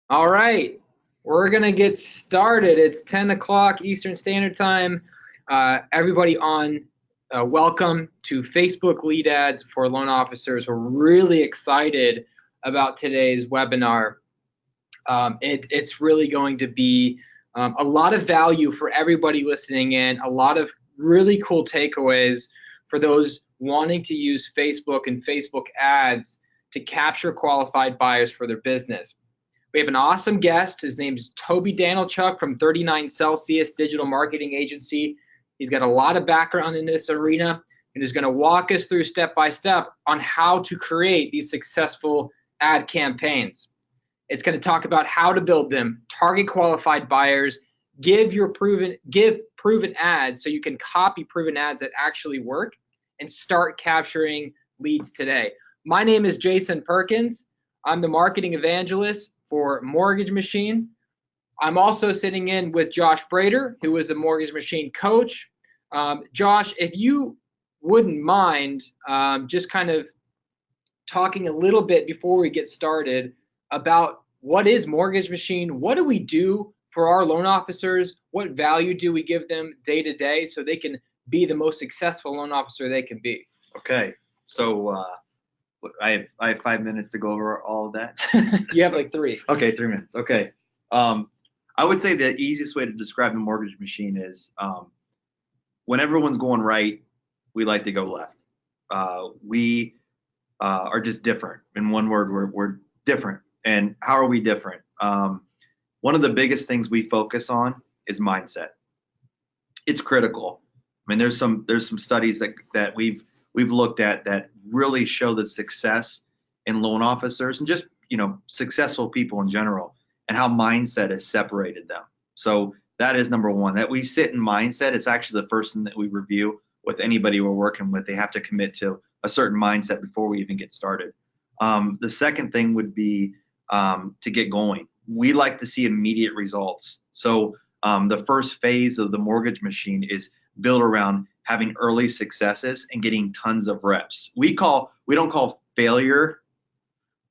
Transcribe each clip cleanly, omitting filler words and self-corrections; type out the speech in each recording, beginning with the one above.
All right, we're gonna get started. It's 10 o'clock Eastern Standard Time. Everybody on, welcome to Facebook Lead Ads for Loan Officers. We're really excited about today's webinar. It's really going to be a lot of value for everybody listening in, a lot of really cool takeaways for those wanting to use Facebook and Facebook ads to capture qualified buyers for their business. We have an awesome guest. His name is Toby Danilchuk from 39 Celsius Digital Marketing Agency. He's got a lot of background in this arena and is going to walk us through step by step on how to create these successful ad campaigns. It's going to talk about how to build them, target qualified buyers, give proven ads so you can copy proven ads that actually work and start capturing leads today. My name is Jason Perkins. I'm the marketing evangelist for Mortgage Machine. I'm also sitting in with Josh Brader, who is a Mortgage Machine coach. Josh, if you wouldn't mind just kind of talking a little bit before we get started about what is Mortgage Machine, what do we do for our loan officers, what value do we give them day to day so they can be the most successful loan officer they can be? Okay, so I have 5 minutes to go over all of that. You have like 3. Okay, 3 minutes. Okay. I would say the easiest way to describe the Mortgage Machine is when everyone's going right, we like to go left. We are just different. In one word, we're different. And how are we different? One of the biggest things we focus on is mindset. It's critical. I mean, there's some studies that we've looked at that really show the success in loan officers and just successful people in general, and how mindset has separated them. So that is number one, that we sit in mindset. It's actually the first thing that we review with anybody we're working with. They have to commit to a certain mindset before we even get started. The second thing would be to get going. We like to see immediate results. So the first phase of the Mortgage Machine is built around having early successes and getting tons of reps. We don't call failure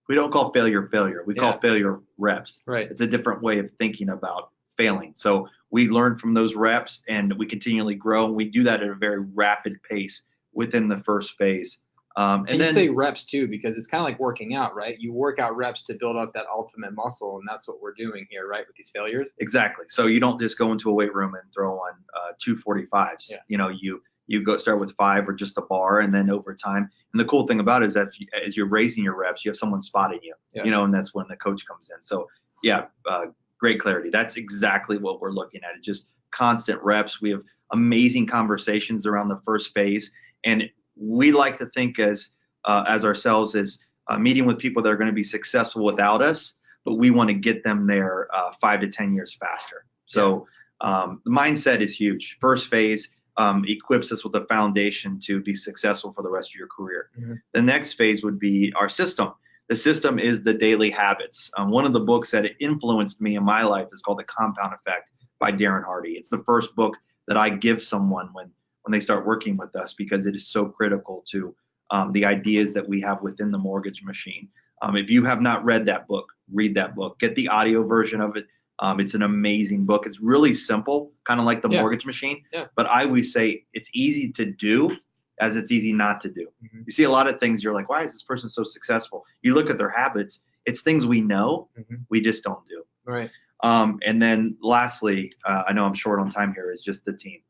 failure. We call failure reps. Right. It's a different way of thinking about failing. So we learn from those reps and we continually grow. We do that at a very rapid pace within the first phase. And then you say reps too, because it's kind of like working out, right? You work out reps to build up that ultimate muscle, and that's what we're doing here, right, with these failures. Exactly. So you don't just go into a weight room and throw on 245s. Yeah. You go start with 5 or just a bar, and then over time. And the cool thing about it is that as you're raising your reps, you have someone spotting you. Yeah. And that's when the coach comes in. So great clarity. That's exactly what we're looking at. It's just constant reps. We have amazing conversations around the first phase, and we like to think as ourselves as meeting with people that are going to be successful without us, but we want to get them there 5 to 10 years faster. So the mindset is huge. First phase equips us with the foundation to be successful for the rest of your career. Mm-hmm. The next phase would be our system. The system is the daily habits. One of the books that influenced me in my life is called The Compound Effect by Darren Hardy. It's the first book that I give someone when they start working with us, because it is so critical to the ideas that we have within the Mortgage Machine. If you have not read that book, read that book. Get the audio version of it. It's an amazing book. It's really simple, kind of like the Mortgage Machine. Yeah. But I always say it's easy to do as it's easy not to do. Mm-hmm. You see a lot of things, you're like, why is this person so successful? You look at their habits. It's things we know, we just don't do. Right. And then lastly, I know I'm short on time here, is just the team.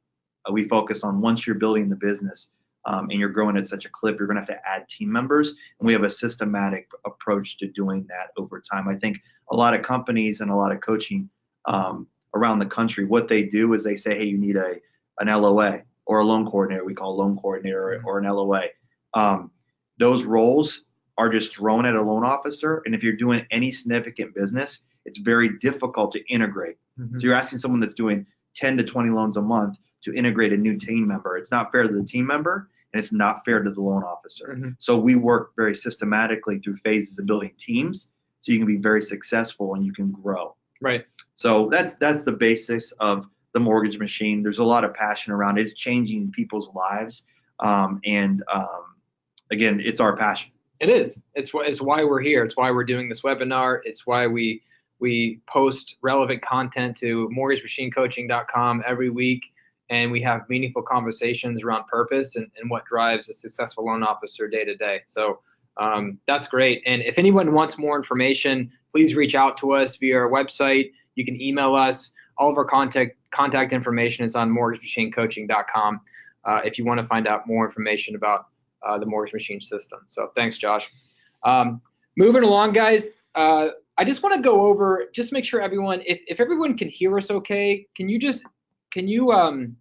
We focus on, once you're building the business and you're growing at such a clip, you're going to have to add team members. And we have a systematic approach to doing that over time. I think a lot of companies and a lot of coaching around the country, what they do is they say, hey, you need an LOA or a loan coordinator. We call a loan coordinator or an LOA. Those roles are just thrown at a loan officer. And if you're doing any significant business, it's very difficult to integrate. Mm-hmm. So you're asking someone that's doing 10 to 20 loans a month to integrate a new team member. It's not fair to the team member, and it's not fair to the loan officer. Mm-hmm. So we work very systematically through phases of building teams so you can be very successful and you can grow. Right. So that's the basis of the Mortgage Machine. There's a lot of passion around it. It's changing people's lives. Again, it's our passion. It is. It's why we're here. It's why we're doing this webinar. It's why we We post relevant content to mortgagemachinecoaching.com every week, and we have meaningful conversations around purpose and what drives a successful loan officer day to day. So that's great. And if anyone wants more information, please reach out to us via our website. You can email us. All of our contact information is on mortgagemachinecoaching.com if you want to find out more information about the Mortgage Machine system. So thanks, Josh. Moving along, guys. I just want to go over, just make sure everyone, if everyone can hear us okay, can you in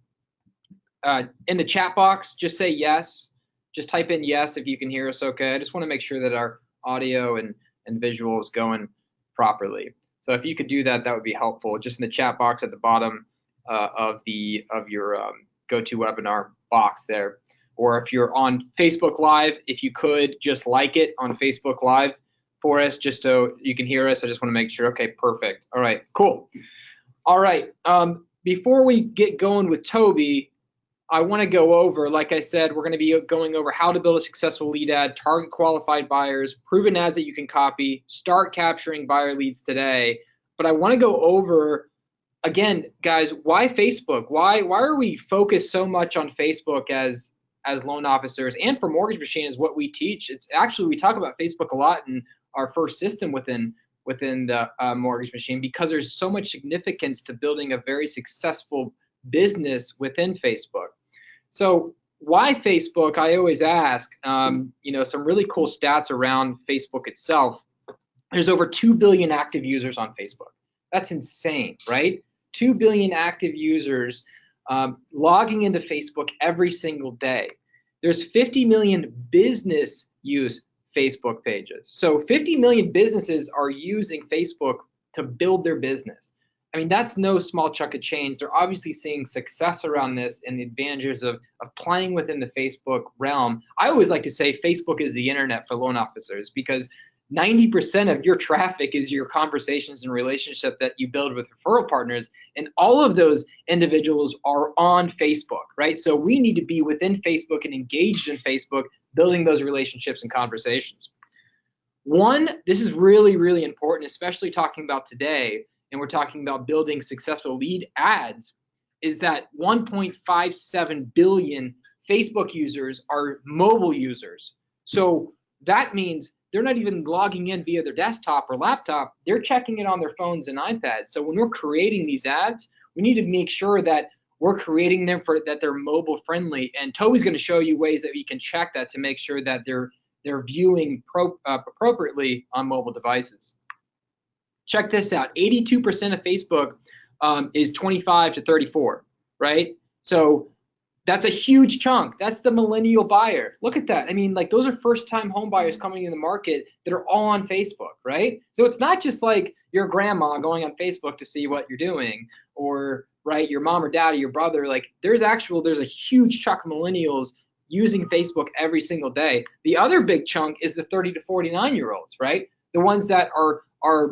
the chat box, just say yes. Just type in yes if you can hear us okay. I just want to make sure that our audio and visual is going properly. So if you could do that, that would be helpful. Just in the chat box at the bottom of your GoToWebinar box there. Or if you're on Facebook Live, if you could just like it on Facebook Live for us, just so you can hear us. I just want to make sure. Okay, perfect. All right, cool. All right. Before we get going with Toby, I want to go over, like I said, we're going to be going over how to build a successful lead ad, target qualified buyers, proven ads that you can copy, start capturing buyer leads today. But I want to go over, again, guys, why Facebook? Why are we focused so much on Facebook as loan officers, and for Mortgage Machine is what we teach. It's actually, we talk about Facebook a lot in our first system within the Mortgage Machine, because there's so much significance to building a very successful business within Facebook. So why Facebook? I always ask, some really cool stats around Facebook itself. There's over 2 billion active users on Facebook. That's insane, right? 2 billion active users logging into Facebook every single day. There's 50 million business use Facebook pages. So 50 million businesses are using Facebook to build their business. I mean, that's no small chunk of change. They're obviously seeing success around this and the advantages of playing within the Facebook realm. I always like to say Facebook is the internet for loan officers, because 90% of your traffic is your conversations and relationship that you build with referral partners. And all of those individuals are on Facebook, right? So we need to be within Facebook and engaged in Facebook, building those relationships and conversations. One, this is really, really important, especially talking about today, and we're talking about building successful lead ads, is that 1.57 billion Facebook users are mobile users. So that means they're not even logging in via their desktop or laptop. They're checking it on their phones and iPads. So when we're creating these ads, we need to make sure that we're creating them that they're mobile friendly. And Toby's going to show you ways that we can check that to make sure that they're viewing appropriately on mobile devices. Check this out. 82% of Facebook is 25 to 34, right? So that's a huge chunk. That's the millennial buyer. Look at that. I mean, like, those are first-time home buyers coming in the market that are all on Facebook, right? So it's not just like your grandma going on Facebook to see what you're doing, or right, your mom or dad or your brother. Like, there's a huge chunk of millennials using Facebook every single day. The other big chunk is the 30 to 49-year-olds, right? The ones that are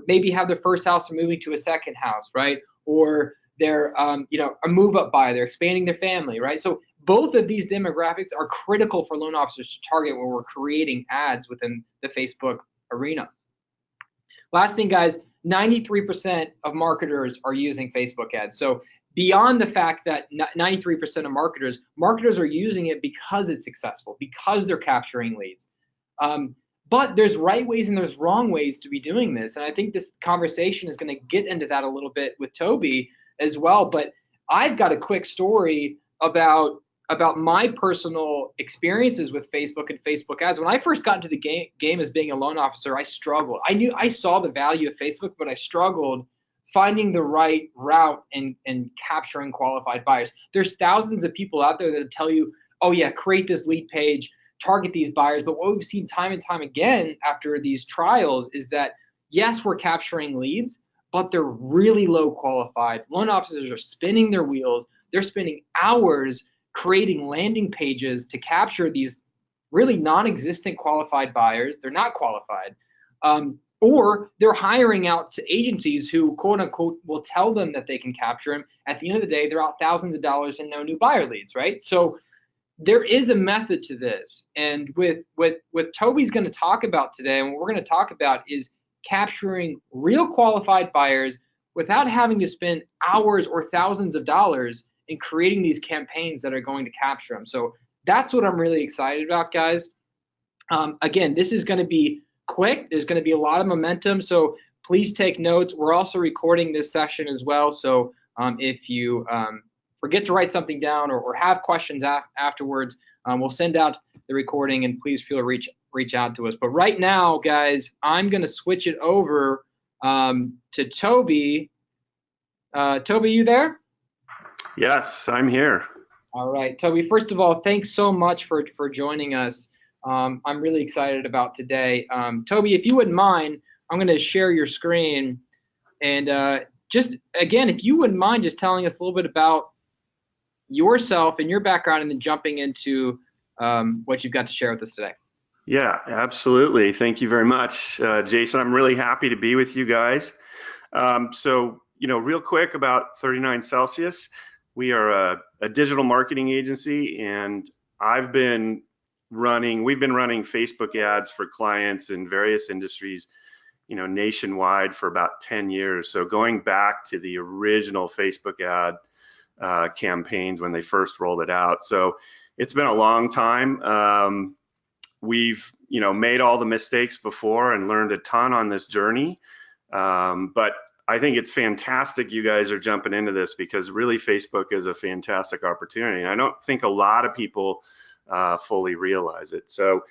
maybe have their first house or moving to a second house, right? Or they're a move-up buyer, they're expanding their family, right? So both of these demographics are critical for loan officers to target when we're creating ads within the Facebook arena. Last thing, guys, 93% of marketers are using Facebook ads. So beyond the fact that 93% of marketers are using it because it's successful, because they're capturing leads. But there's right ways and there's wrong ways to be doing this. And I think this conversation is going to get into that a little bit with Toby as well. But I've got a quick story about my personal experiences with Facebook and Facebook ads. When I first got into the game as being a loan officer, I struggled. I saw the value of Facebook, but I struggled finding the right route and capturing qualified buyers. There's thousands of people out there that tell you, oh yeah, create this lead page, target these buyers. But what we've seen time and time again after these trials is that, yes, we're capturing leads, but they're really low qualified. Loan officers are spinning their wheels. They're spending hours creating landing pages to capture these really non-existent qualified buyers. They're not qualified. Or they're hiring out to agencies who, quote unquote, will tell them that they can capture them. At the end of the day, they're out thousands of dollars and no new buyer leads, right? So there is a method to this. And with what Toby's going to talk about today, and what we're going to talk about is capturing real qualified buyers without having to spend hours or thousands of dollars in creating these campaigns that are going to capture them. So that's what I'm really excited about, guys. Again, this is going to be quick. There's going to be a lot of momentum. So please take notes. We're also recording this session as well. So if you forget to write something down or have questions afterwards, we'll send out the recording, and please feel to reach out to us. But right now, guys, I'm going to switch it over to Toby. Toby, you there? Yes, I'm here. All right, Toby, first of all, thanks so much for joining us. I'm really excited about today. Toby, if you wouldn't mind, I'm going to share your screen. And just, again, if you wouldn't mind just telling us a little bit about yourself and your background, and then jumping into what you've got to share with us today. Yeah, absolutely. Thank you very much, Jason. I'm really happy to be with you guys. So, real quick about 39 Celsius. We are a digital marketing agency, and we've been running Facebook ads for clients in various industries, nationwide for about 10 years. So going back to the original Facebook ad campaigns when they first rolled it out. So it's been a long time. We've, made all the mistakes before and learned a ton on this journey. But I think it's fantastic you guys are jumping into this, because really Facebook is a fantastic opportunity. And I don't think a lot of people fully realize it. So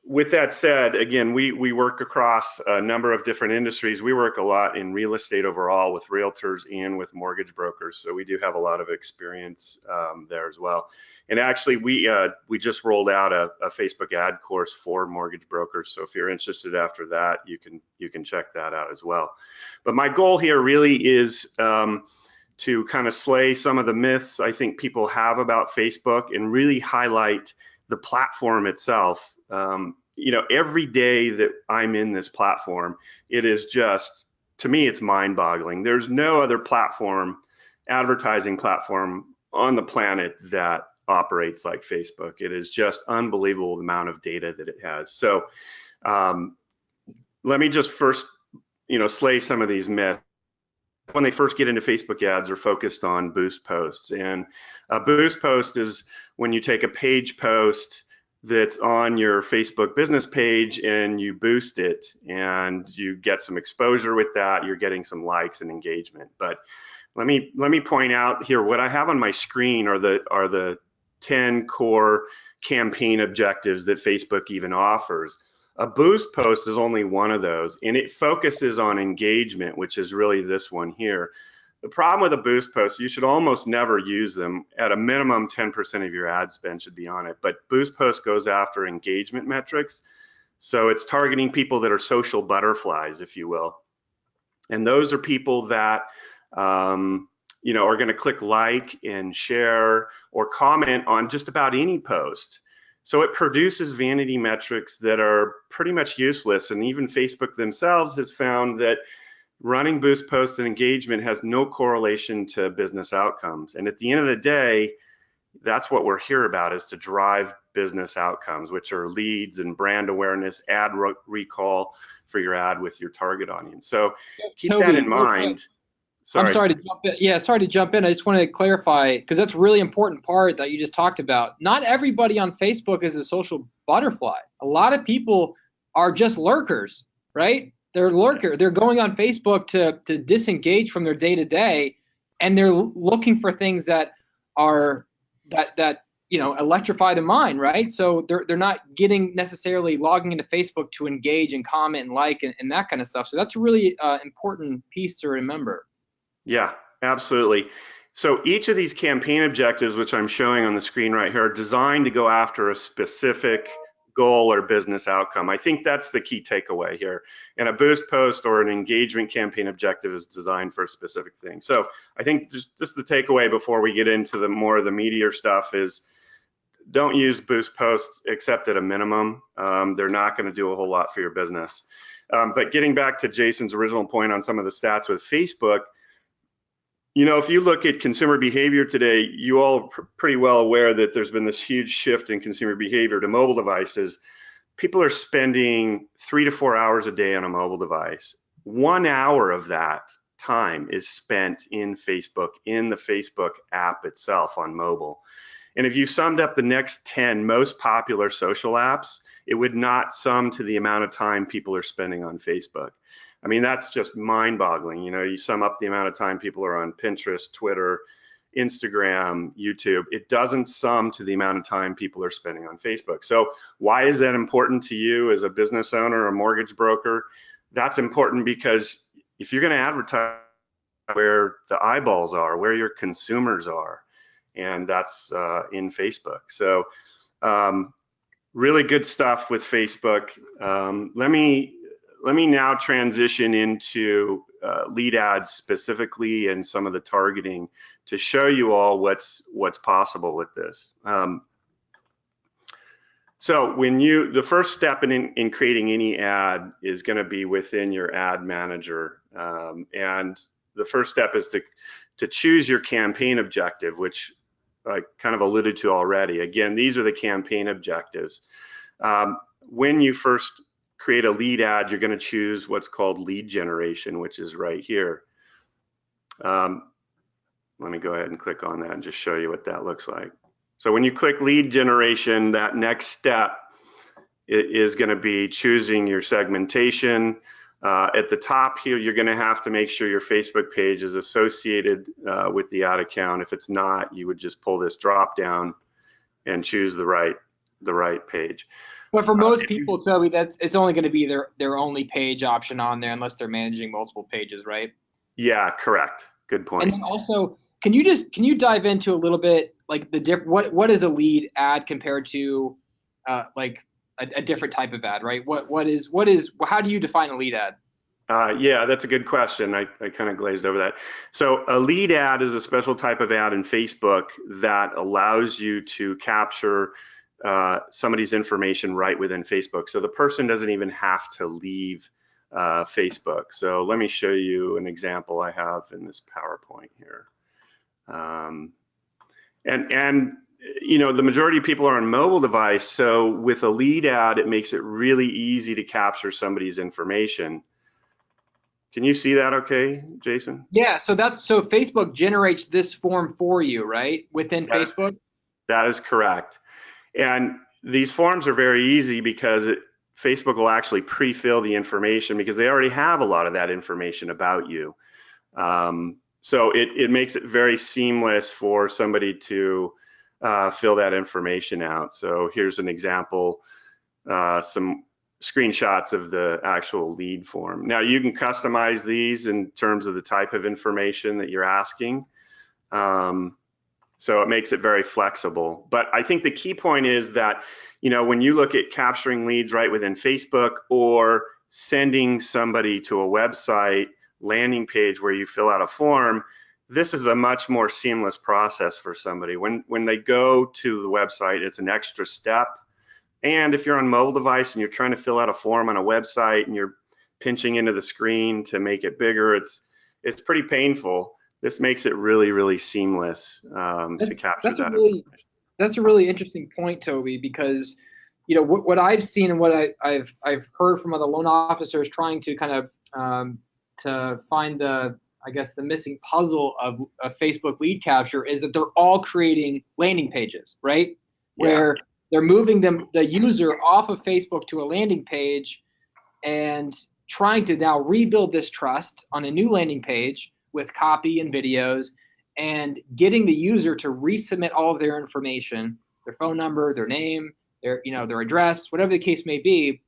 with that said, again, we work across a number of different industries. We work a lot in real estate overall with realtors and with mortgage brokers. So we do have a lot of experience there as well. And actually, we just rolled out a Facebook ad course for mortgage brokers. So if you're interested after that, you can check that out as well. But my goal here really is to kind of slay some of the myths I think people have about Facebook and really highlight the platform itself. Every day that I'm in this platform, it is just, to me, it's mind-boggling. There's no other advertising platform on the planet that operates like Facebook. It is just unbelievable the amount of data that it has. So let me just first, slay some of these myths. When they first get into Facebook ads, are focused on boost posts. And a boost post is when you take a page post that's on your Facebook business page and you boost it and you get some exposure with that. You're getting some likes and engagement. But let me point out here, what I have on my screen are the 10 core campaign objectives that Facebook even offers. A boost post is only one of those, and it focuses on engagement, which is really this one here. The problem with a boost post, you should almost never use them. At a minimum, 10% of your ad spend should be on it. But boost post goes after engagement metrics. So it's targeting people that are social butterflies, if you will. And those are people that are going to click like and share or comment on just about any post. So it produces vanity metrics that are pretty much useless. And even Facebook themselves has found that running boost posts and engagement has no correlation to business outcomes. And at the end of the day, that's what we're here about, is to drive business outcomes, which are leads and brand awareness, ad recall for your ad with your target audience. So keep that in mind. Sorry. I'm sorry to jump in. Yeah, sorry to jump in. I just want to clarify, because that's a really important part that you just talked about. Not everybody on Facebook is a social butterfly. A lot of people are just lurkers, right? They're lurker. They're going on Facebook to disengage from their day-to-day, and they're looking for things that are that electrify the mind, right? So they're not getting necessarily logging into Facebook to engage and comment and like and that kind of stuff. So that's a really important piece to remember. Yeah, absolutely. So each of these campaign objectives, which I'm showing on the screen right here, are designed to go after a specific goal or business outcome. I think that's the key takeaway here. And a boost post or an engagement campaign objective is designed for a specific thing. So I think just the takeaway before we get into the more of the meatier stuff is, don't use boost posts except at a minimum. They're not going to do a whole lot for your business. But getting back to Jason's original point on some of the stats with Facebook, if you look at consumer behavior today, you all are pretty well aware that there's been this huge shift in consumer behavior to mobile devices. people are spending 3 to 4 hours a day on a mobile device. 1 hour of that time is spent in Facebook, in the Facebook app itself on mobile. And if you summed up the next 10 most popular social apps, it would not sum to the amount of time people are spending on Facebook. I mean, that's just mind-boggling. You know, you sum up the amount of time people are on Pinterest, Twitter, Instagram, YouTube, it doesn't sum to the amount of time people are spending on Facebook. So why is that important to you as a business owner, a mortgage broker? That's important because if you're going to advertise where the eyeballs are, where your consumers are, and that's in Facebook. So really good stuff with Facebook. Let me now transition into lead ads specifically and some of the targeting to show you all what's possible with this. So when the first step in creating any ad is going to be within your ad manager, and the first step is to choose your campaign objective, which I kind of alluded to already. Again, these are the campaign objectives. When you first create a lead ad, you're going to choose what's called lead generation, which is right here. Let me go ahead and click on that and just show you what that looks like. So when you click lead generation, that next step is going to be choosing your segmentation. At the top here, you're going to have to make sure your Facebook page is associated with the ad account. If it's not, you would just pull this drop down and choose the right page. But for most people, Toby, it's only going to be their only page option on there unless they're managing multiple pages, right? Yeah, correct. Good point. And then also, can you dive into a little bit like what is a lead ad compared to like a different type of ad, right? How do you define a lead ad? Yeah, that's a good question. I kind of glazed over that. So a lead ad is a special type of ad in Facebook that allows you to capture somebody's information right within Facebook. So the person doesn't even have to leave Facebook. So let me show you an example I have in this PowerPoint here. And you know, the majority of people are on mobile device. So with a lead ad, it makes it really easy to capture somebody's information. Can you see that okay, Jason? Yeah, so Facebook generates this form for you, right? Within Facebook? That is correct. And these forms are very easy because Facebook will actually pre-fill the information because they already have a lot of that information about you. So it makes it very seamless for somebody to fill that information out. So here's an example, some screenshots of the actual lead form. Now you can customize these in terms of the type of information that you're asking. So it makes it very flexible. But I think the key point is that, you know, when you look at capturing leads right within Facebook or sending somebody to a website landing page where you fill out a form, this is a much more seamless process for somebody. When they go to the website, it's an extra step. And if you're on a mobile device and you're trying to fill out a form on a website and you're pinching into the screen to make it bigger, it's pretty painful. This makes it really, really seamless to capture that information. That's a really interesting point, Toby, because you know what I've seen and what I've heard from other loan officers trying to kind of to find the missing puzzle of Facebook lead capture is that they're all creating landing pages, right? Yeah. Where they're moving the user off of Facebook to a landing page and trying to now rebuild this trust on a new landing page with copy and videos and getting the user to resubmit all of their information, their phone number, their name, their address, whatever the case may be,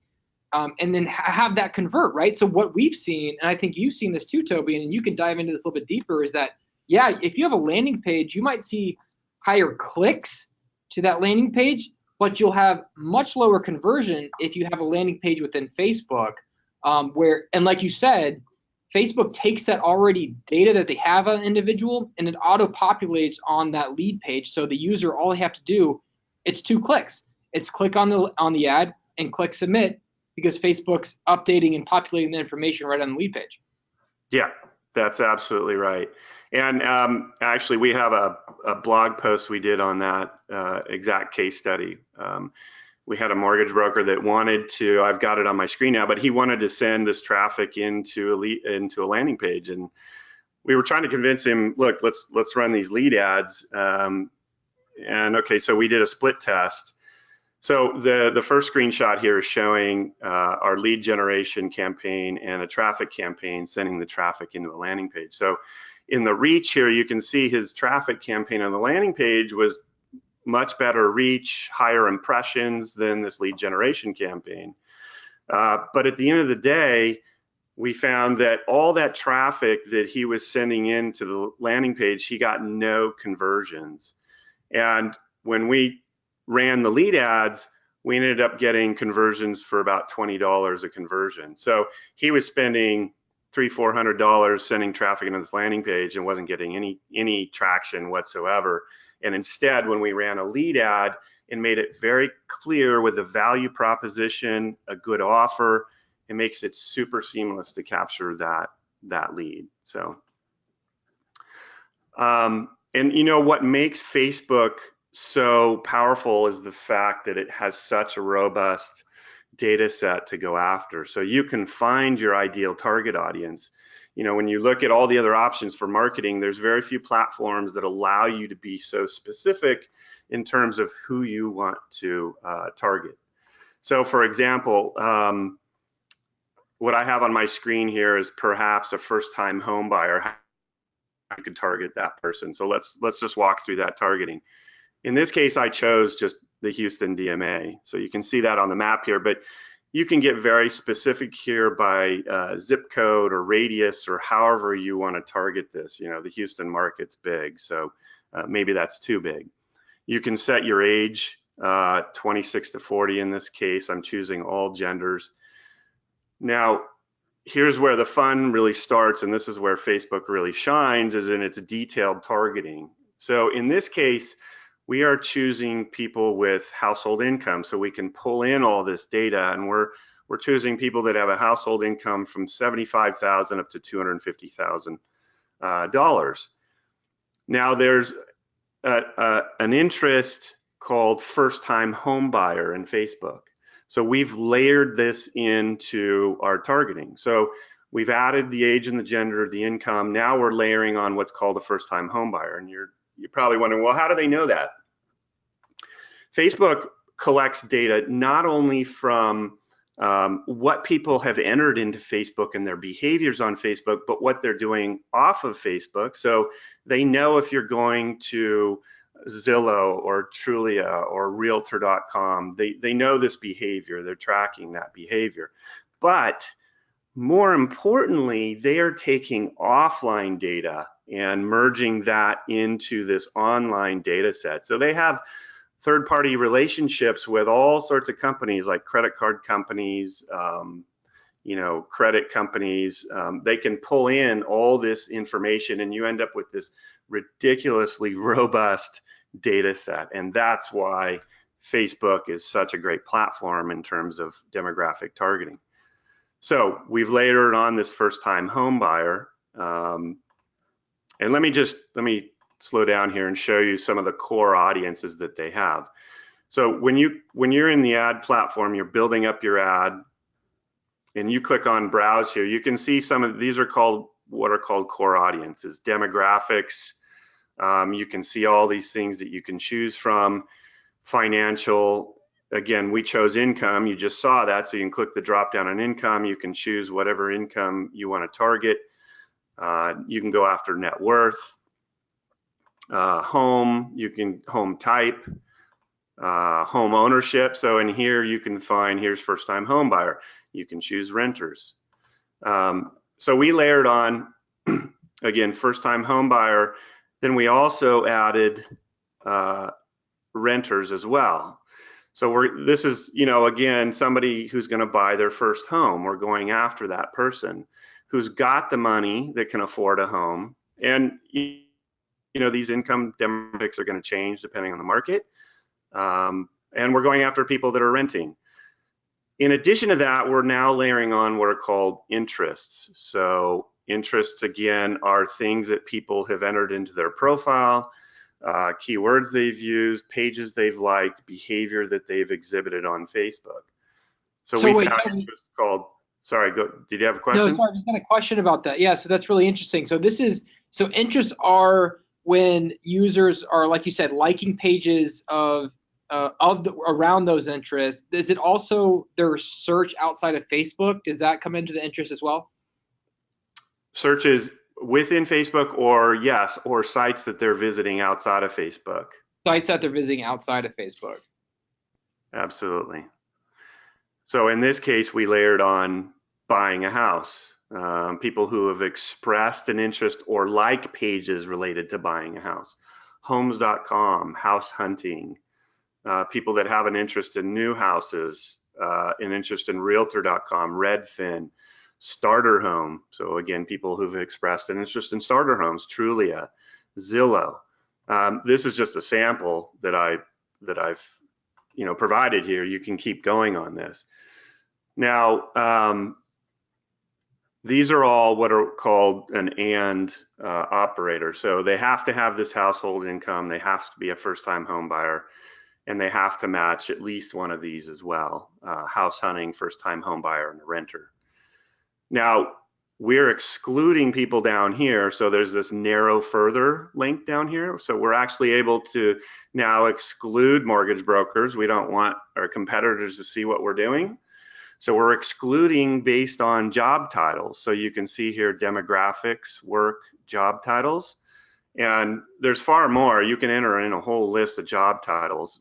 and then have that convert, right? So what we've seen, and I think you've seen this too, Toby, and you can dive into this a little bit deeper, is that, yeah, if you have a landing page, you might see higher clicks to that landing page, but you'll have much lower conversion if you have a landing page within Facebook, and like you said, Facebook takes that already data that they have on an individual and it auto-populates on that lead page. So the user, all they have to do, it's 2 clicks. It's click on the ad and click submit because Facebook's updating and populating the information right on the lead page. Yeah, that's absolutely right. And actually, we have a blog post we did on that exact case study. we had a mortgage broker that wanted to, I've got it on my screen now, but he wanted to send this traffic into a landing page. And we were trying to convince him, look, let's run these lead ads. And okay, so we did a split test. So the first screenshot here is showing our lead generation campaign and a traffic campaign sending the traffic into a landing page. So in the reach here, you can see his traffic campaign on the landing page was much better reach, higher impressions than this lead generation campaign. But at the end of the day, we found that all that traffic that he was sending into the landing page, he got no conversions. And when we ran the lead ads, we ended up getting conversions for about $20 a conversion. So he was spending $300-400 sending traffic into this landing page and wasn't getting any traction whatsoever. And instead, when we ran a lead ad and made it very clear with the value proposition, a good offer, it makes it super seamless to capture that lead. So, and you know what makes Facebook so powerful is the fact that it has such a robust data set to go after. So you can find your ideal target audience. You know, when you look at all the other options for marketing, there's very few platforms that allow you to be so specific in terms of who you want to target. So for example, what I have on my screen here is perhaps a first-time home buyer. How you could target that person. So let's just walk through that targeting. In this case, I chose just the Houston DMA. So you can see that on the map here, but you can get very specific here by zip code or radius or however you want to target this. You know, the Houston market's big, so maybe that's too big. You can set your age, 26 to 40 in this case. I'm choosing all genders. Now, here's where the fun really starts, and this is where Facebook really shines, is in its detailed targeting. So in this case, we are choosing people with household income, so we can pull in all this data, and we're choosing people that have a household income from $75,000 up to $250,000. Now there's an interest called first-time home buyer in Facebook. So we've layered this into our targeting. So we've added the age and the gender, the income. Now we're layering on what's called a first-time home buyer, and you're probably wondering, well, how do they know that? Facebook collects data not only from what people have entered into Facebook and their behaviors on Facebook, but what they're doing off of Facebook. So they know if you're going to Zillow or Trulia or Realtor.com, they know this behavior, they're tracking that behavior. But more importantly, they are taking offline data and merging that into this online data set. So they have third-party relationships with all sorts of companies like credit card companies, you know, credit companies. They can pull in all this information and you end up with this ridiculously robust data set. And that's why Facebook is such a great platform in terms of demographic targeting. So we've layered on this first-time home buyer. And let me slow down here and show you some of the core audiences that they have. So when you're in the ad platform, you're building up your ad, and you click on browse here, you can see some of these are called what are called core audiences, demographics. You can see all these things that you can choose from. Financial, again, we chose income. You just saw that, so you can click the drop down on income. You can choose whatever income you want to target. You can go after net worth. Home, you can home type, home ownership. So in here you can find, here's first time home buyer. You can choose renters. So we layered on, again, first time home buyer. Then we also added renters as well. So this is, you know, again, somebody who's going to buy their first home. We're going after that person who's got the money that can afford a home. And you know, these income demographics are going to change depending on the market. And we're going after people that are renting. In addition to that, we're now layering on what are called interests. So interests, again, are things that people have entered into their profile. keywords they've used, pages they've liked, behavior that they've exhibited on Facebook. So we wait, found interest called, sorry, go, did you have a question? No, sorry, I just got a question about that. Yeah, so that's really interesting. So interests are when users are, like you said, liking pages around those interests. Is it also their search outside of Facebook? Does that come into the interest as well? Searches within Facebook, or yes, or sites that they're visiting outside of Facebook. Sites that they're visiting outside of Facebook. Absolutely. So in this case, we layered on buying a house. People who have expressed an interest or like pages related to buying a house. Homes.com, house hunting. People that have an interest in new houses, an interest in realtor.com, Redfin, Starter Home. So again, people who've expressed an interest in starter homes, Trulia, Zillow. This is just a sample that I've provided here. You can keep going on this. Now, these are all what are called an and operator. So they have to have this household income. They have to be a first-time home buyer, and they have to match at least one of these as well: house hunting, first-time home buyer, and a renter. Now, we're excluding people down here. So there's this narrow further link down here. So we're actually able to now exclude mortgage brokers. We don't want our competitors to see what we're doing. So we're excluding based on job titles. So you can see here demographics, work, job titles. And there's far more. You can enter in a whole list of job titles.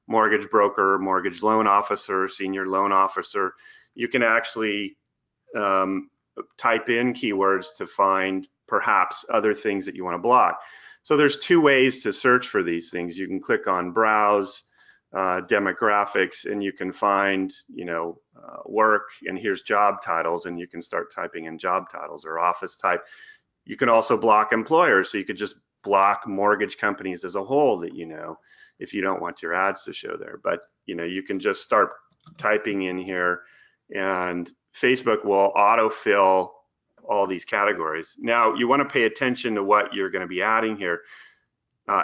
Mortgage broker, mortgage loan officer, senior loan officer. You can actually type in keywords to find perhaps other things that you want to block. So there's two ways to search for these things. You can click on browse demographics, and you can find work, and here's job titles, and you can start typing in job titles or office type. You can also block employers, so you could just block mortgage companies as a whole that if you don't want your ads to show there. But you can just start typing in here, and Facebook will autofill all these categories. Now, you want to pay attention to what you're going to be adding here.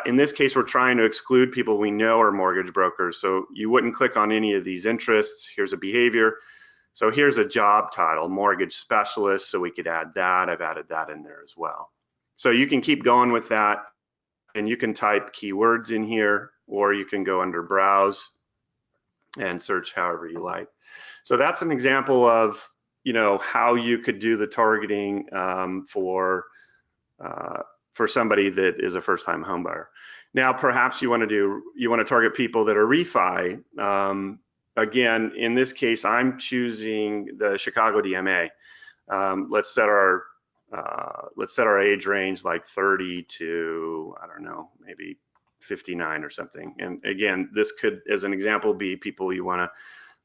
In this case, we're trying to exclude people we know are mortgage brokers. So you wouldn't click on any of these interests. Here's a behavior. So here's a job title, mortgage specialist. So we could add that. I've added that in there as well. So you can keep going with that, and you can type keywords in here, or you can go under browse and search however you like. So that's an example of how you could do the targeting for somebody that is a first-time home buyer. Now, perhaps you want to target people that are refi. Again, in this case, I'm choosing the Chicago DMA. Let's set our age range like 30 to, I don't know, maybe 59 or something. And again, this could, as an example, be people you want to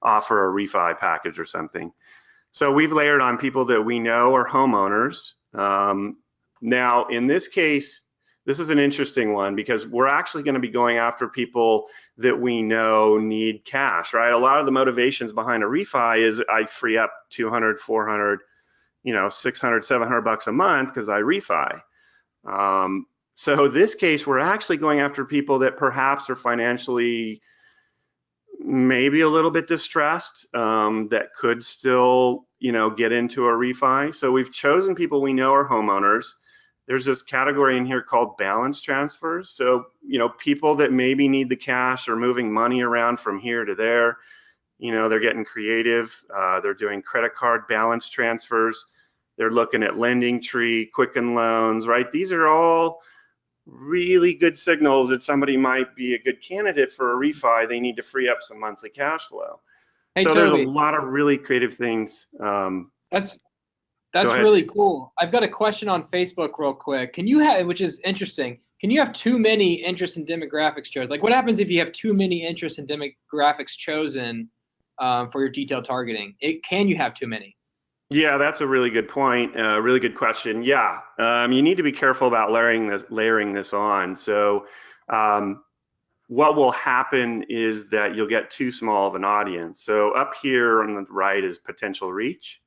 offer a refi package or something. So we've layered on people that we know are homeowners. Now, in this case, this is an interesting one because we're actually going to be going after people that we know need cash, right? A lot of the motivations behind a refi is I free up 200, 400, 600, 700 bucks a month because I refi. So this case, we're actually going after people that perhaps are financially maybe a little bit distressed, that could still, get into a refi. So we've chosen people we know are homeowners. There's this category in here called balance transfers. So, people that maybe need the cash or moving money around from here to there, they're getting creative. They're doing credit card balance transfers. They're looking at LendingTree, Quicken Loans, right? These are all really good signals that somebody might be a good candidate for a refi. They need to free up some monthly cash flow. Hey, so Toby, there's a lot of really creative things. That's really cool. I've got a question on Facebook real quick. Can you have, which is interesting, can you have too many interests and demographics chosen? Like what happens if you have too many interests and demographics chosen for your detailed targeting? Can you have too many? Yeah, that's a really good point. Really good question. Yeah, you need to be careful about layering this on. So what will happen is that you'll get too small of an audience. So up here on the right is potential reach.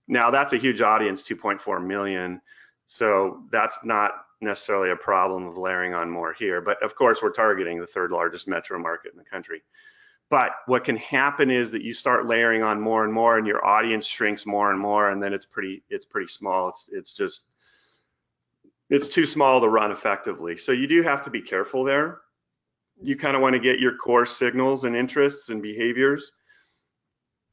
Now that's a huge audience, 2.4 million. So that's not necessarily a problem of layering on more here. But of course, we're targeting the third largest metro market in the country. But what can happen is that you start layering on more and more, and your audience shrinks more and more, and then it's pretty small. It's too small to run effectively. So you do have to be careful there. You kind of want to get your core signals and interests and behaviors,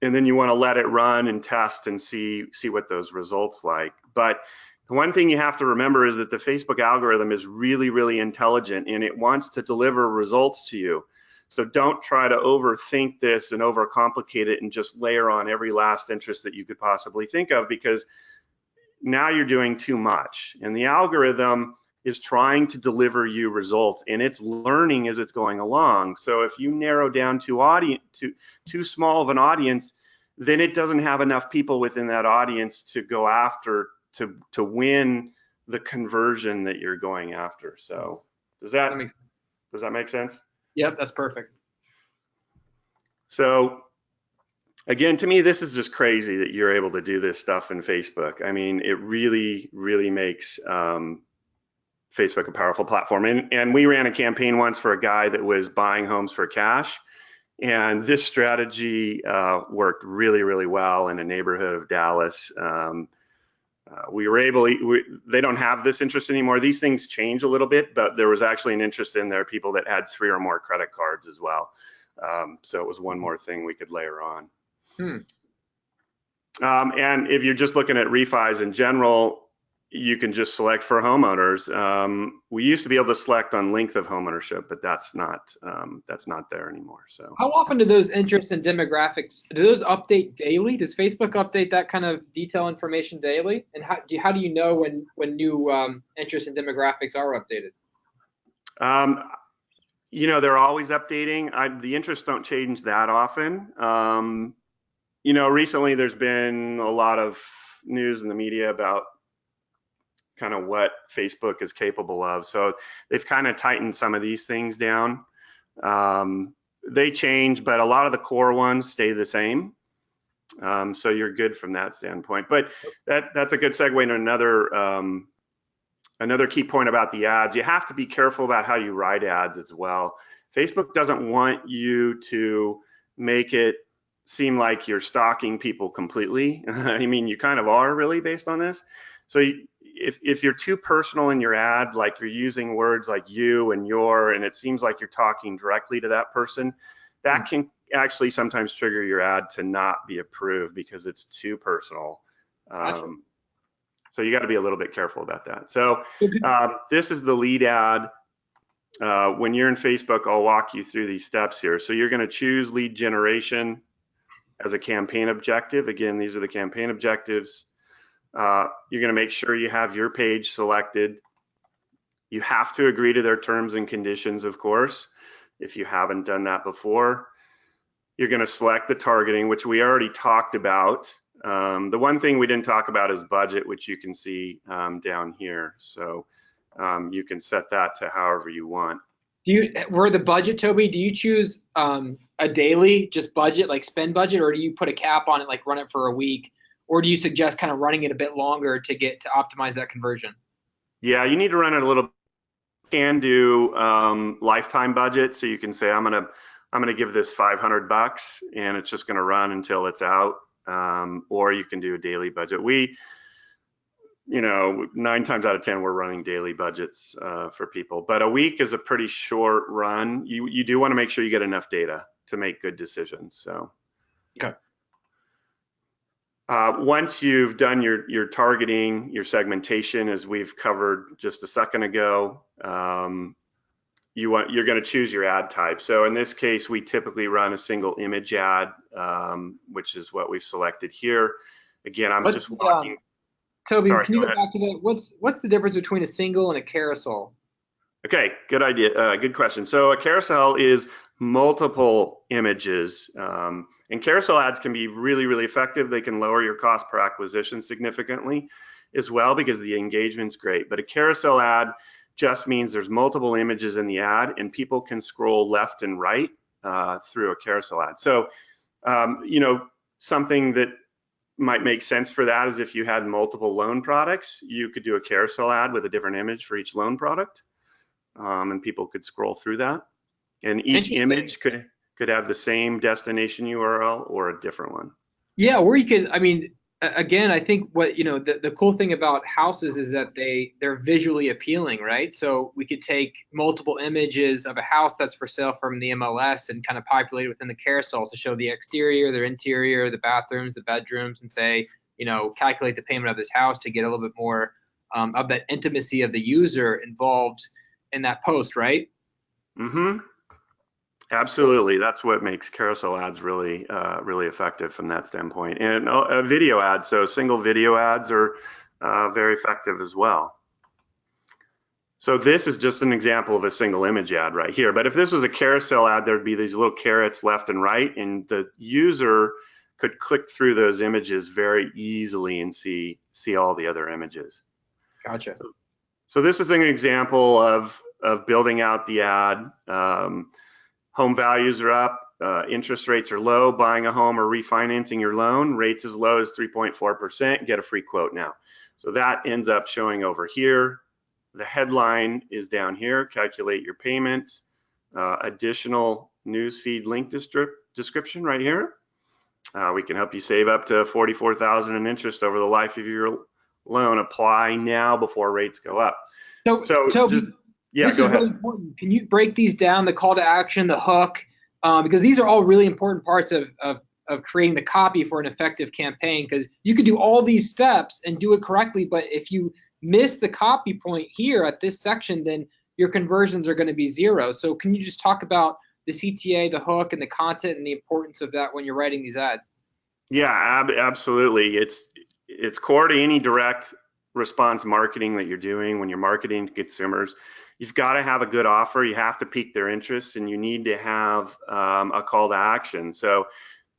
and then you want to let it run and test and see what those results like. But the one thing you have to remember is that the Facebook algorithm is really, really intelligent, and it wants to deliver results to you. So don't try to overthink this and overcomplicate it and just layer on every last interest that you could possibly think of, because now you're doing too much. And the algorithm is trying to deliver you results, and it's learning as it's going along. So if you narrow down too small of an audience, then it doesn't have enough people within that audience to go after to win the conversion that you're going after. So does that make sense? Yep, that's perfect. So again, to me, this is just crazy that you're able to do this stuff in Facebook. I mean, it really, really makes Facebook a powerful platform. And we ran a campaign once for a guy that was buying homes for cash. And this strategy worked really, really well in a neighborhood of Dallas. We were able, they don't have this interest anymore. These things change a little bit, but there was actually an interest in there, people that had 3 or more credit cards as well. So it was one more thing we could layer on. And if you're just looking at refis in general, you can just select for homeowners. We used to be able to select on length of homeownership, but that's not there anymore. So how often do those interests and demographics, do those update daily? Does Facebook update that kind of detail information daily? And how do you know when new interests and demographics are updated? You know, they're always updating. The interests don't change that often. You know, recently there's been a lot of news in the media about kind of what Facebook is capable of. So they've kind of tightened some of these things down. They change, but a lot of the core ones stay the same. So you're good from that standpoint. But that's a good segue into another key point about the ads. You have to be careful about how you write ads as well. Facebook doesn't want you to make it seem like you're stalking people completely. I mean, you kind of are really based on this. So if you're too personal in your ad, like you're using words like you and your, and it seems like you're talking directly to that person, that can actually sometimes trigger your ad to not be approved because it's too personal. So you got to be a little bit careful about that. So this is the lead ad. When you're in Facebook, I'll walk you through these steps here. So you're going to choose lead generation as a campaign objective. Again, these are the campaign objectives. You're going to make sure you have your page selected. You have to agree to their terms and conditions, of course, if you haven't done that before. You're going to select the targeting, which we already talked about. The one thing we didn't talk about is budget, which you can see down here. So you can set that to however you want. For the budget, Toby, do you choose a daily just budget, like spend budget, or do you put a cap on it, like run it for a week? Or do you suggest kind of running it a bit longer to optimize that conversion? Yeah, you need to run it a little. You can do lifetime budget, so you can say I'm gonna give this $500 and it's just gonna run until it's out. Or you can do a daily budget. You know, 9 times out of 10 we're running daily budgets for people, but a week is a pretty short run. You do want to make sure you get enough data to make good decisions. So okay. Once you've done your targeting, your segmentation, as we've covered just a second ago, you're going to choose your ad type. So in this case, we typically run a single image ad, which is what we've selected here. Again, I'm just walking. Toby, Sorry, can you go back to that? What's the difference between a single and a carousel? Okay, good idea. Good question. So a carousel is multiple images. And carousel ads can be really, really effective. They can lower your cost per acquisition significantly as well because the engagement's great. But a carousel ad just means there's multiple images in the ad and people can scroll left and right through a carousel ad. So, you know, something that might make sense for that is if you had multiple loan products, you could do a carousel ad with a different image for each loan product, and people could scroll through that. And each Interesting. image could have the same destination URL or a different one. Yeah, or you could, I mean, again, I think what, the cool thing about houses is that they're visually appealing, right? So we could take multiple images of a house that's for sale from the MLS and kind of populate it within the carousel to show the exterior, their interior, the bathrooms, the bedrooms, and say, calculate the payment of this house to get a little bit more of that intimacy of the user involved in that post, right? Mm-hmm. Absolutely, that's what makes carousel ads really, really effective from that standpoint. And video ads, so single video ads are very effective as well. So this is just an example of a single image ad right here. But if this was a carousel ad, there'd be these little carrots left and right, and the user could click through those images very easily and see all the other images. Gotcha. So this is an example of building out the ad. Home values are up, interest rates are low, buying a home or refinancing your loan, rates as low as 3.4%, get a free quote now. So that ends up showing over here. The headline is down here, calculate your payment, additional newsfeed link description right here. We can help you save up to $44,000 in interest over the life of your loan. Apply now before rates go up. So just, yeah, this go is ahead. really important. Can you break these down, the call to action, the hook? Because these are all really important parts of creating the copy for an effective campaign, because you could do all these steps and do it correctly, but if you miss the copy point here at this section, then your conversions are going to be zero. So can you just talk about the CTA, the hook, and the content and the importance of that when you're writing these ads? Yeah, absolutely. It's core to any direct response marketing that you're doing when you're marketing to consumers. You've got to have a good offer. You have to pique their interest, and you need to have a call to action. So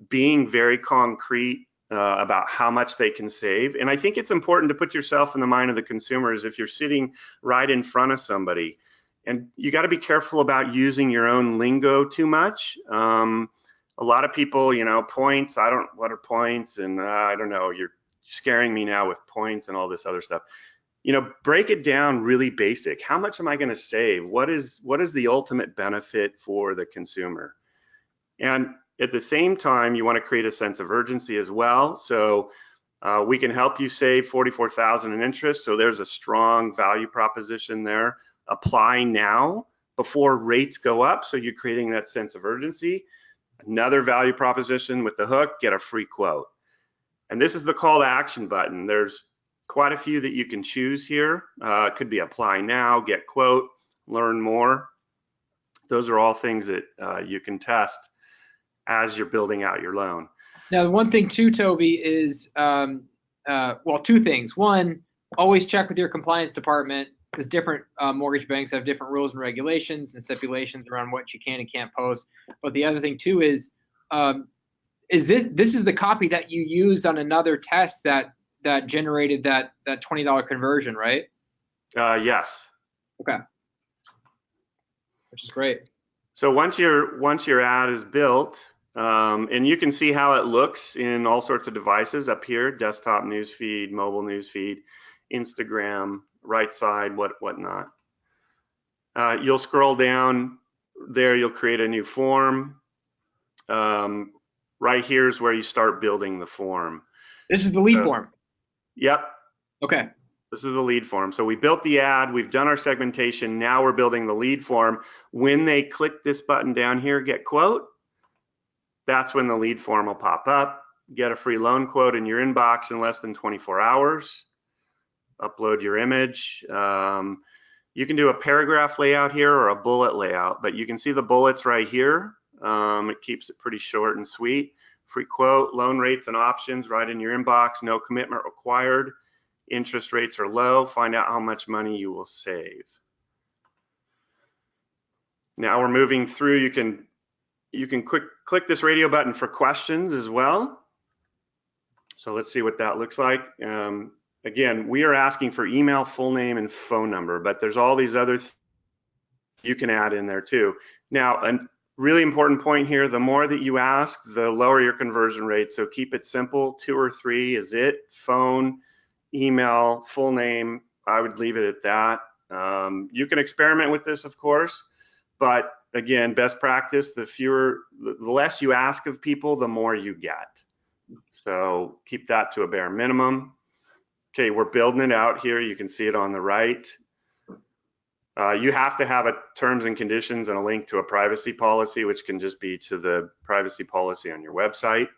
being very concrete about how much they can save. And I think it's important to put yourself in the mind of the consumers if you're sitting right in front of somebody. And you got to be careful about using your own lingo too much. A lot of people, points, what are points? And I don't know, you're scaring me now with points and all this other stuff. Break it down really basic. How much am I going to save? What is the ultimate benefit for the consumer? And at the same time, you want to create a sense of urgency as well. So we can help you save $44,000 in interest. So there's a strong value proposition there. Apply now before rates go up. So you're creating that sense of urgency. Another value proposition with the hook, get a free quote. And this is the call to action button. There's quite a few that you can choose here. It could be apply now, get quote, learn more. Those are all things that you can test as you're building out your loan. Now, one thing too, Toby, is, two things. One, always check with your compliance department, because different mortgage banks have different rules and regulations and stipulations around what you can and can't post. But the other thing too is this is the copy that you used on another test that generated that $20 conversion, right? Yes. Okay. Which is great. So once your ad is built, and you can see how it looks in all sorts of devices up here: desktop newsfeed, mobile newsfeed, Instagram, right side, whatnot. You'll scroll down there. You'll create a new form. Right here is where you start building the form. This is the lead form. Yep. Okay. This is the lead form. So we built the ad, we've done our segmentation, now we're building the lead form. When they click this button down here, get quote, that's when the lead form will pop up. Get a free loan quote in your inbox in less than 24 hours. Upload your image. You can do a paragraph layout here or a bullet layout, but you can see the bullets right here. It keeps it pretty short and sweet. Free quote, loan rates and options right in your inbox, no commitment required. Interest rates are low. Find out how much money you will save. Now we're moving through. You can click this radio button for questions as well. So let's see what that looks like. Again, we are asking for email, full name, and phone number, but there's all these other you can add in there too. Now, really important point here, the more that you ask, the lower your conversion rate. So keep it simple. 2 or 3 is it. Phone, email, full name. I would leave it at that. You can experiment with this, of course, but again, best practice, the less you ask of people, the more you get. So keep that to a bare minimum. Okay, we're building it out here. You can see it on the right. You have to have a terms and conditions and a link to a privacy policy, which can just be to the privacy policy on your website.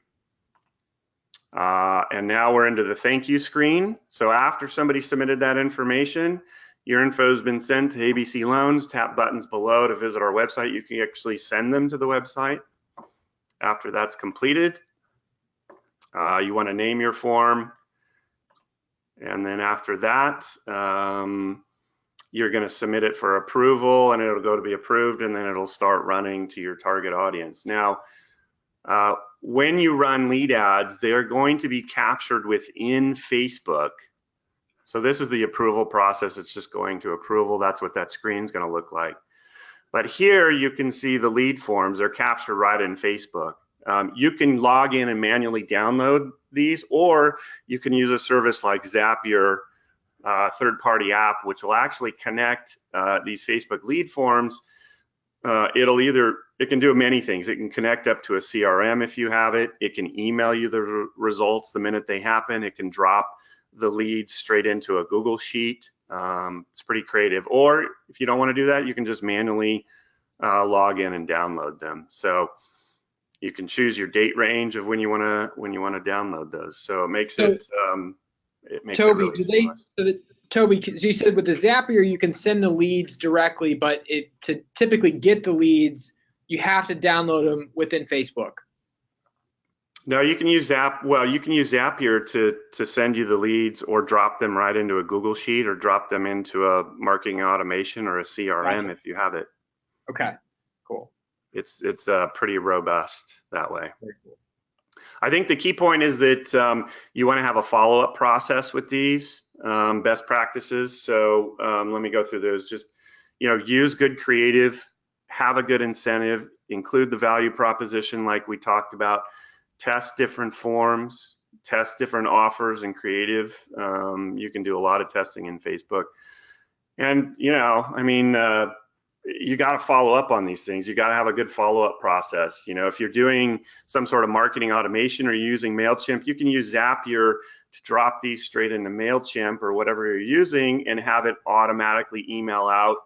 And now we're into the thank you screen. So after somebody submitted that information, your info has been sent to ABC Loans. Tap buttons below to visit our website. You can actually send them to the website after that's completed. You want to name your form. And then after that, you're going to submit it for approval, and it'll go to be approved, and then it'll start running to your target audience. Now, when you run lead ads, they're going to be captured within Facebook. So this is the approval process. It's just going to approval. That's what that screen's going to look like. But here you can see the lead forms. They're captured right in Facebook. You can log in and manually download these, or you can use a service like Zapier, third-party app, which will actually connect these Facebook lead forms. It can do many things. It can connect up to a CRM if you have it. It can email you the results the minute they happen. It can drop the leads straight into a Google Sheet. It's pretty creative. Or if you don't want to do that, you can just manually log in and download them. So you can choose your date range of when you want to download those. So it makes it makes Toby, it really seamless. Toby, so you said with the Zapier you can send the leads directly, but to typically get the leads, you have to download them within Facebook. No, you can use Zapier to send you the leads, or drop them right into a Google Sheet, or drop them into a marketing automation or a CRM if you have it. Okay, cool. It's pretty robust that way. Very cool. I think the key point is that you want to have a follow-up process with these best practices. So let me go through those. Just, use good creative, have a good incentive, include the value proposition like we talked about, test different forms, test different offers and creative. You can do a lot of testing in Facebook. And, you got to follow up on these things. You got to have a good follow-up process. If you're doing some sort of marketing automation or you're using MailChimp, you can use Zapier to drop these straight into MailChimp or whatever you're using and have it automatically email out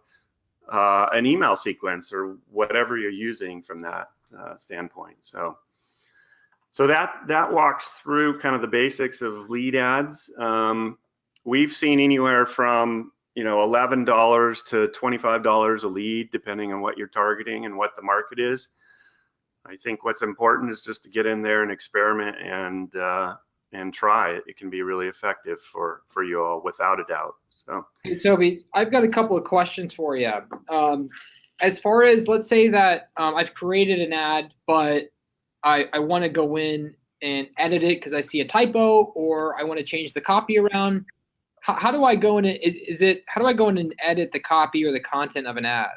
an email sequence or whatever you're using from that standpoint. So that walks through kind of the basics of lead ads. We've seen anywhere from $11 to $25 a lead, depending on what you're targeting and what the market is. I think what's important is just to get in there and experiment and try it. It can be really effective for you all, without a doubt. So, hey, Toby, I've got a couple of questions for you. As far as, let's say that I've created an ad, but I want to go in and edit it because I see a typo, or I want to change the copy around. How do I go in? How do I go in and edit the copy or the content of an ad?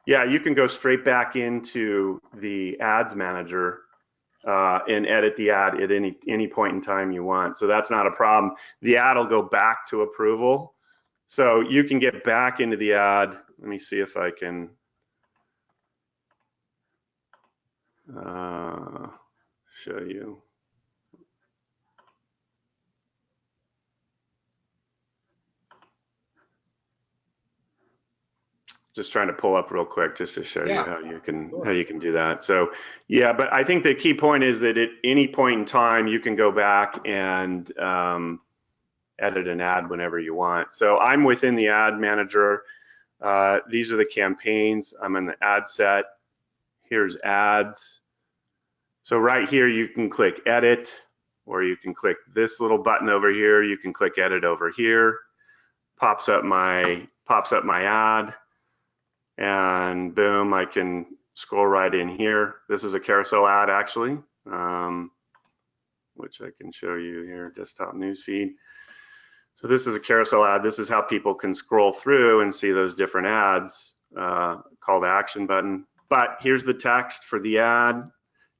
Yeah, you can go straight back into the ads manager and edit the ad at any point in time you want. So that's not a problem. The ad will go back to approval. So you can get back into the ad. Let me see if I can show you. Just trying to pull up real quick just to show you how you can do that. So yeah, but I think the key point is that at any point in time you can go back and edit an ad whenever you want. So I'm within the ad manager. These are the campaigns. I'm in the ad set. Here's ads. So right here you can click edit, or you can click this little button over here. You can click edit over here. Pops up my ad. And boom, I can scroll right in here. This is a carousel ad actually, which I can show you here, desktop newsfeed. So this is a carousel ad. This is how people can scroll through and see those different ads. Call to action button. but here's the text for the ad.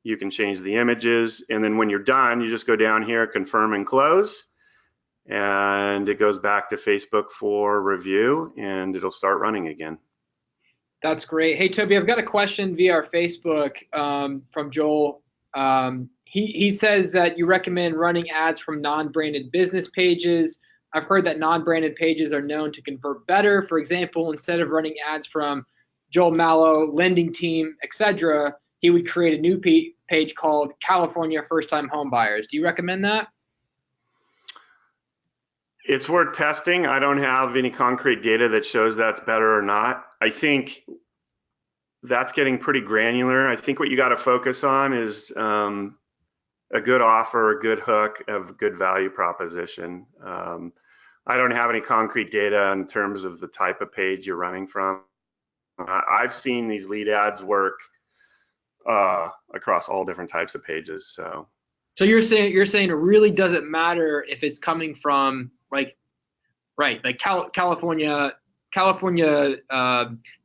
You can change the images, and then when you're done, you just go down here, confirm and close, and it goes back to Facebook for review, and it'll start running again. That's great. Hey, Toby, I've got a question via our Facebook from Joel. He says that you recommend running ads from non-branded business pages. I've heard that non-branded pages are known to convert better. For example, instead of running ads from Joel Mallow, Lending Team, etc., he would create a new page called California First-Time Home Buyers. Do you recommend that? It's worth testing. I don't have any concrete data that shows that's better or not. I think that's getting pretty granular. I think what you got to focus on is a good offer, a good hook, of good value proposition. I don't have any concrete data in terms of the type of page you're running from. I've seen these lead ads work across all different types of pages. So you're saying it really doesn't matter if it's coming from like California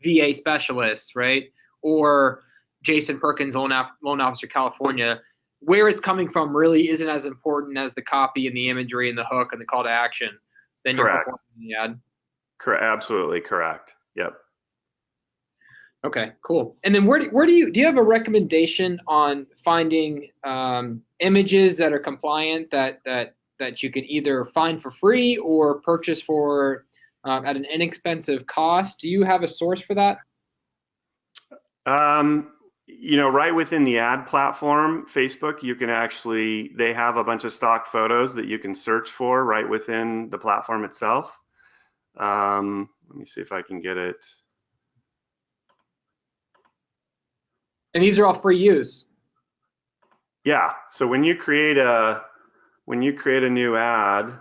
VA specialists, right? Or Jason Perkins, loan officer, California. Where it's coming from really isn't as important as the copy and the imagery and the hook and the call to action. Then you're performing the ad. Correct. Absolutely correct. Yep. Okay, cool. And then where do you have a recommendation on finding images that are compliant that you can either find for free or purchase for at an inexpensive cost? Do you have a source for that? Right within the ad platform, Facebook, you can they have a bunch of stock photos that you can search for right within the platform itself. Let me see if I can get it. And these are all free use. Yeah. So when you create a new ad,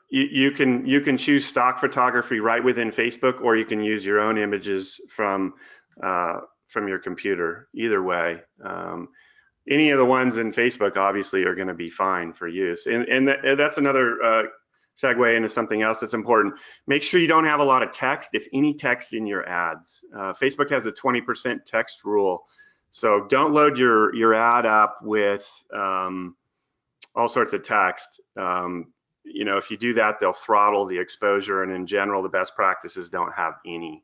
you can choose stock photography right within Facebook, or you can use your own images from your computer. Either way, any of the ones in Facebook obviously are going to be fine for use. And that's another segue into something else that's important. Make sure you don't have a lot of text, if any text in your ads. Facebook has a 20% text rule. So don't load your ad up with all sorts of text. If you do that, they'll throttle the exposure. And in general, the best practices don't have any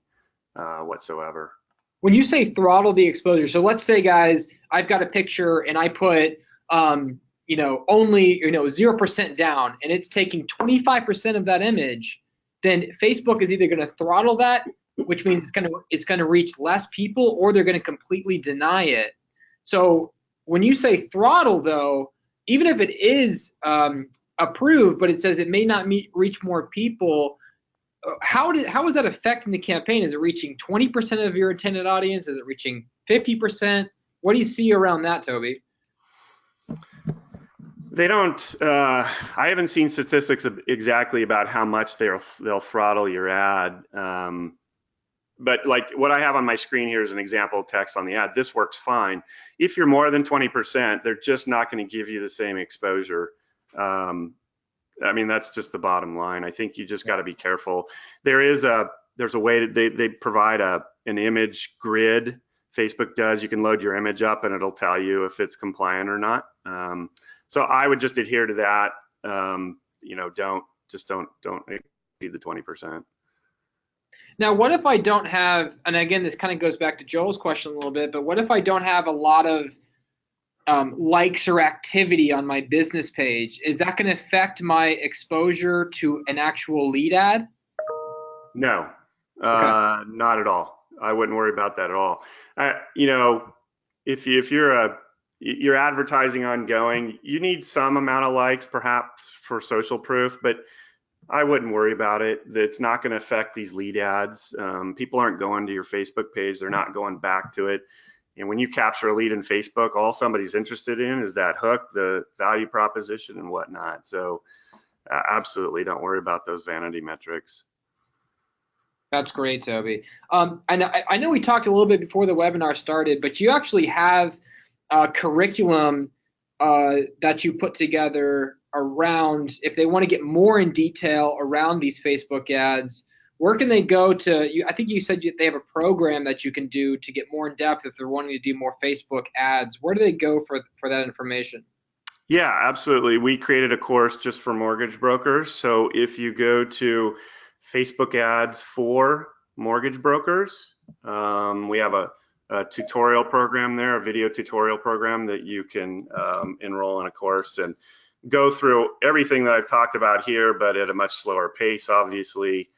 whatsoever. When you say throttle the exposure, so let's say, guys, I've got a picture and I put only 0% down, and it's taking 25% of that image, then Facebook is either going to throttle that, which means it's going to reach less people, or they're going to completely deny it. So when you say throttle, though, even if it is approved, but it says it may not reach more people, how is that affecting the campaign? Is it reaching 20% of your intended audience? Is it reaching 50%? What do you see around that, Toby? They don't. I haven't seen statistics exactly about how much they'll throttle your ad. But like what I have on my screen here is an example text on the ad. This works fine. If you're more than 20%, they're just not going to give you the same exposure. That's just the bottom line. I think you just got to be careful. There's a way they provide an image grid. Facebook does. You can load your image up and it'll tell you if it's compliant or not. So I would just adhere to that. Don't exceed the 20%. Now, what if I don't have, and again, this kind of goes back to Joel's question a little bit, but what if I don't have a lot of likes or activity on my business page? Is that going to affect my exposure to an actual lead ad? No, Okay. Not at all. I wouldn't worry about that at all. If you're advertising ongoing, you need some amount of likes perhaps for social proof, but I wouldn't worry about it. It's not going to affect these lead ads. People aren't going to your Facebook page. They're not going back to it. And when you capture a lead in Facebook, all somebody's interested in is that hook, the value proposition, and whatnot. So absolutely don't worry about those vanity metrics. That's great, Toby. I know we talked a little bit before the webinar started, but you actually have a curriculum that you put together around, if they want to get more in detail around these Facebook ads, where can they go to? I think you said they have a program that you can do to get more in depth if they're wanting to do more Facebook ads. Where do they go for that information? Yeah, absolutely. We created a course just for mortgage brokers. So if you go to Facebook ads for mortgage brokers, we have a tutorial program there, a video tutorial program that you can enroll in a course and go through everything that I've talked about here, but at a much slower pace, obviously.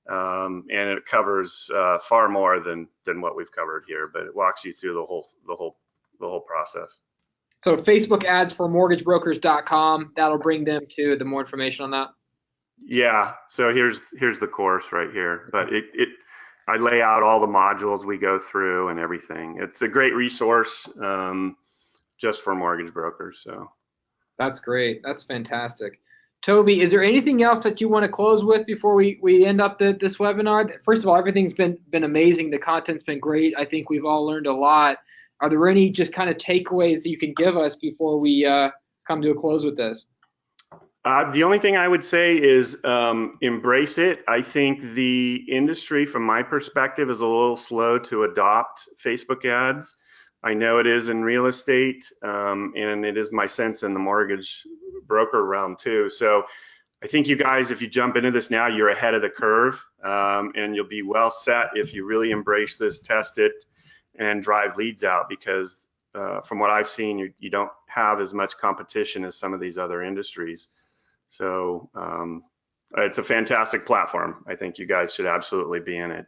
And it covers far more than what we've covered here, but it walks you through the whole process. So Facebook ads for mortgagebrokers.com, that'll bring them to the more information on that. Yeah. So here's the course right here, but I lay out all the modules we go through and everything. It's a great resource just for mortgage brokers. So that's great. That's fantastic. Toby, is there anything else that you want to close with before we end up this webinar? First of all, everything's been amazing. The content's been great. I think we've all learned a lot. Are there any just kind of takeaways that you can give us before we come to a close with this? The only thing I would say is embrace it. I think the industry, from my perspective, is a little slow to adopt Facebook ads. I know it is in real estate, and it is my sense in the mortgage broker realm too. So I think you guys, if you jump into this now, you're ahead of the curve, and you'll be well set if you really embrace this, test it, and drive leads out, because from what I've seen, you don't have as much competition as some of these other industries. So it's a fantastic platform. I think you guys should absolutely be in it.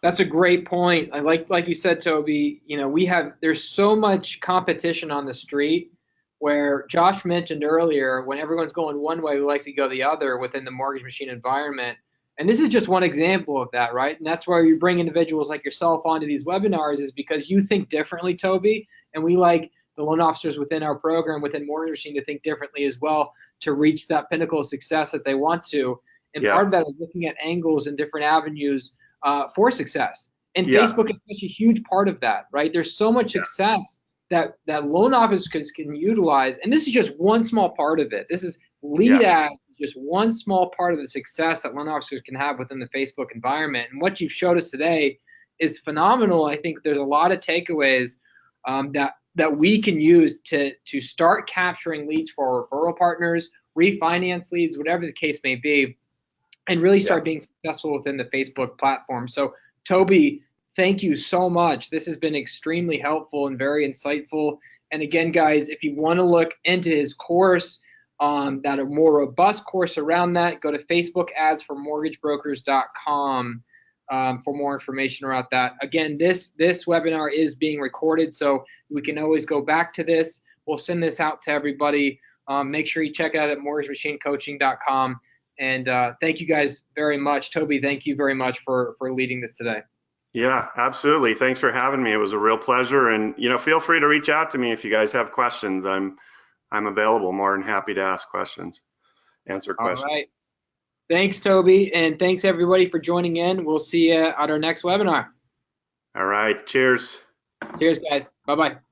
That's a great point. I like you said, Toby, there's so much competition on the street, where Josh mentioned earlier, when everyone's going one way, we like to go the other within the Mortgage Machine environment. And this is just one example of that, right? And that's why you bring individuals like yourself onto these webinars, is because you think differently, Toby, and we like the loan officers within our program, within Mortgage Machine, to think differently as well, to reach that pinnacle of success that they want to. And part of that is looking at angles and different avenues for success. And Facebook is such a huge part of that, right? There's so much success that loan officers can utilize. And this is just one small part of it. This is lead ads, just one small part of the success that loan officers can have within the Facebook environment. And what you've showed us today is phenomenal. I think there's a lot of takeaways that we can use to start capturing leads for our referral partners, refinance leads, whatever the case may be, and really start being successful within the Facebook platform. So, Toby, thank you so much. This has been extremely helpful and very insightful. And again, guys, if you want to look into his course, that a more robust course around that, go to Facebook ads for mortgagebrokers.com for more information about that. Again, this webinar is being recorded, so we can always go back to this. We'll send this out to everybody. Make sure you check it out at mortgagemachinecoaching.com. And thank you guys very much. Toby, thank you very much for leading this today. Yeah, absolutely. Thanks for having me. It was a real pleasure. And, feel free to reach out to me if you guys have questions. I'm available, more than happy to answer questions. All right. Thanks, Toby. And thanks, everybody, for joining in. We'll see you at our next webinar. All right. Cheers. Cheers, guys. Bye-bye.